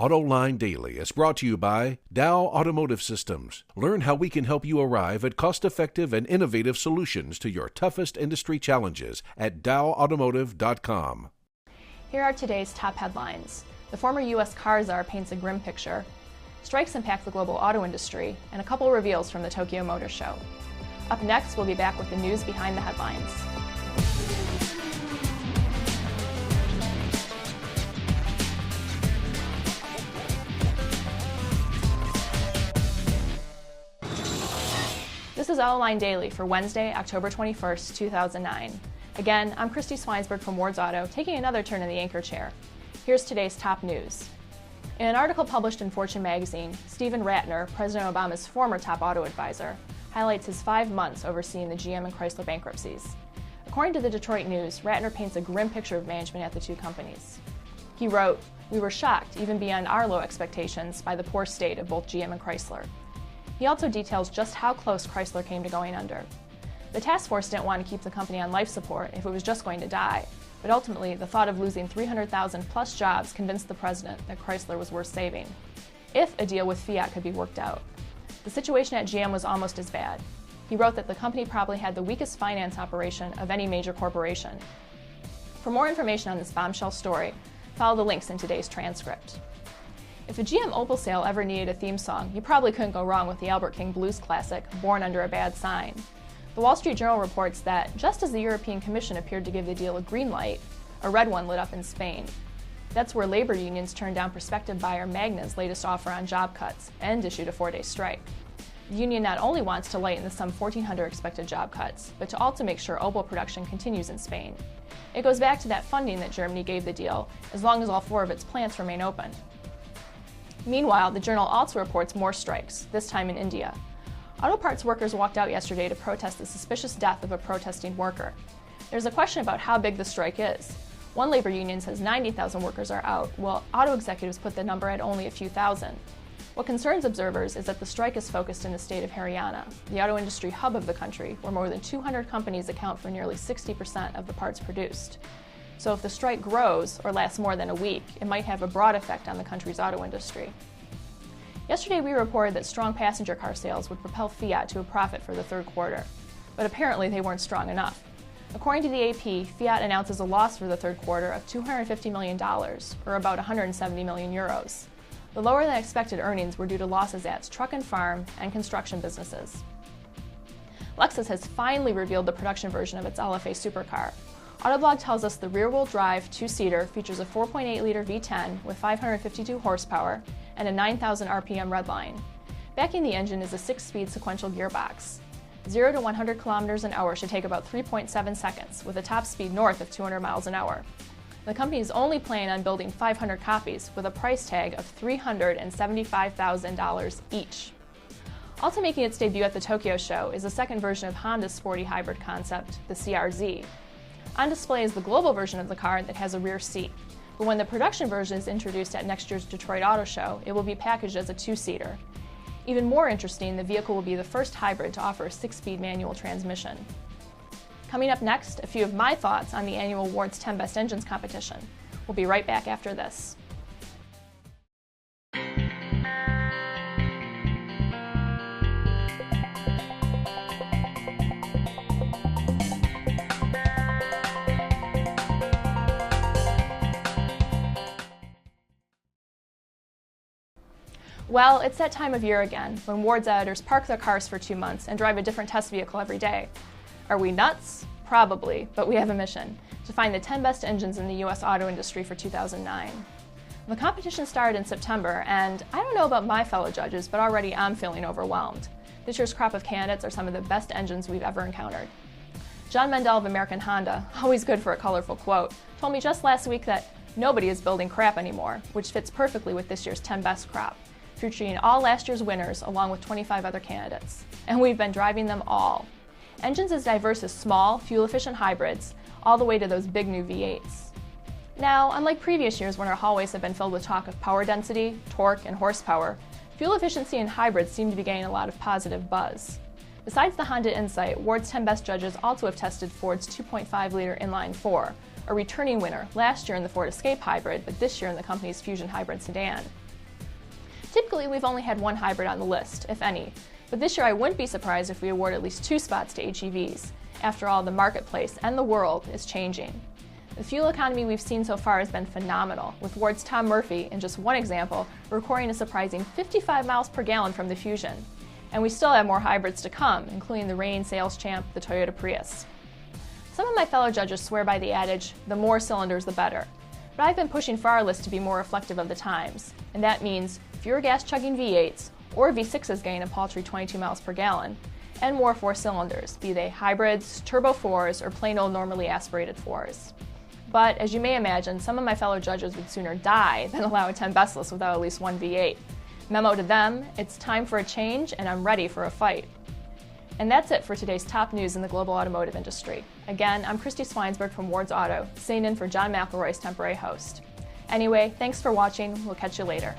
Autoline Daily is brought to you by Dow Automotive Systems. Learn how we can help you arrive at cost-effective and innovative solutions to your toughest industry challenges at dowautomotive.com. Here are today's top headlines. The former U.S. car czar paints a grim picture. Strikes impact the global auto industry, and a couple reveals from the Tokyo Motor Show. Up next, we'll be back with the news behind the headlines. This is Autoline Daily for Wednesday, October 21st, 2009. Again, I'm Christie Schweinsberg from Ward's Auto, taking another turn in the anchor chair. Here's today's top news. In an article published in Fortune magazine, Stephen Rattner, President Obama's former top auto advisor, highlights his 5 months overseeing the GM and Chrysler bankruptcies. According to the Detroit News, Rattner paints a grim picture of management at the two companies. He wrote, "We were shocked, even beyond our low expectations, by the poor state of both GM and Chrysler." He also details just how close Chrysler came to going under. The task force didn't want to keep the company on life support if it was just going to die, but ultimately the thought of losing 300,000 plus jobs convinced the president that Chrysler was worth saving, if a deal with Fiat could be worked out. The situation at GM was almost as bad. He wrote that the company probably had the weakest finance operation of any major corporation. For more information on this bombshell story, follow the links in today's transcript. If a GM Opel sale ever needed a theme song, you probably couldn't go wrong with the Albert King blues classic, Born Under a Bad Sign. The Wall Street Journal reports that just as the European Commission appeared to give the deal a green light, a red one lit up in Spain. That's where labor unions turned down prospective buyer Magna's latest offer on job cuts and issued a 4-day strike. The union not only wants to lighten the some 1,400 expected job cuts, but to also make sure Opel production continues in Spain. It goes back to that funding that Germany gave the deal, as long as all 4 of its plants remain open. Meanwhile, the journal also reports more strikes, this time in India. Auto parts workers walked out yesterday to protest the suspicious death of a protesting worker. There's a question about how big the strike is. One labor union says 90,000 workers are out, while auto executives put the number at only a few thousand. What concerns observers is that the strike is focused in the state of Haryana, the auto industry hub of the country, where more than 200 companies account for nearly 60% of the parts produced. So if the strike grows or lasts more than a week, it might have a broad effect on the country's auto industry. Yesterday we reported that strong passenger car sales would propel Fiat to a profit for the third quarter, but apparently they weren't strong enough. According to the AP, Fiat announces a loss for the third quarter of $250 million, or about 170 million euros. The lower than expected earnings were due to losses at its truck and farm and construction businesses. Lexus has finally revealed the production version of its LFA Supercar. Autoblog tells us the rear-wheel drive 2-seater features a 4.8-liter V10 with 552 horsepower and a 9,000 RPM redline. Backing the engine is a 6-speed sequential gearbox. 0 to 100 kilometers an hour should take about 3.7 seconds, with a top speed north of 200 miles an hour. The company is only planning on building 500 copies with a price tag of $375,000 each. Also making its debut at the Tokyo Show is a second version of Honda's sporty hybrid concept, the CR-Z. On display is the global version of the car that has a rear seat, but when the production version is introduced at next year's Detroit Auto Show, it will be packaged as a 2-seater. Even more interesting, the vehicle will be the first hybrid to offer a 6-speed manual transmission. Coming up next, a few of my thoughts on the annual Ward's 10 Best Engines competition. We'll be right back after this. Well, it's that time of year again, when Ward's editors park their cars for 2 months and drive a different test vehicle every day. Are we nuts? Probably, but we have a mission: to find the 10 best engines in the U.S. auto industry for 2009. The competition started in September, and I don't know about my fellow judges, but already I'm feeling overwhelmed. This year's crop of candidates are some of the best engines we've ever encountered. John Mendel of American Honda, always good for a colorful quote, told me just last week that nobody is building crap anymore, which fits perfectly with this year's 10 best crop, featuring all last year's winners along with 25 other candidates. And we've been driving them all. Engines as diverse as small, fuel-efficient hybrids, all the way to those big new V8s. Now, unlike previous years when our hallways have been filled with talk of power density, torque, and horsepower, fuel efficiency in hybrids seem to be getting a lot of positive buzz. Besides the Honda Insight, Ward's 10 Best judges also have tested Ford's 2.5-liter inline-4, a returning winner last year in the Ford Escape hybrid, but this year in the company's Fusion hybrid sedan. Typically, we've only had one hybrid on the list, if any, but this year I wouldn't be surprised if we award at least 2 spots to HEVs. After all, the marketplace and the world is changing. The fuel economy we've seen so far has been phenomenal, with Ward's Tom Murphy, in just one example, recording a surprising 55 miles per gallon from the Fusion. And we still have more hybrids to come, including the reigning sales champ, the Toyota Prius. Some of my fellow judges swear by the adage, the more cylinders the better. But I've been pushing for our list to be more reflective of the times, and that means fewer gas-chugging V8s, or V6s getting a paltry 22 miles per gallon, and more 4-cylinders, be they hybrids, turbo 4s, or plain old normally aspirated 4s. But as you may imagine, some of my fellow judges would sooner die than allow a 10 best list without at least one V8. Memo to them, it's time for a change and I'm ready for a fight. And that's it for today's top news in the global automotive industry. Again, I'm Christie Schweinsberg from Ward's Auto, sitting in for John McElroy's temporary host. Anyway, thanks for watching. We'll catch you later.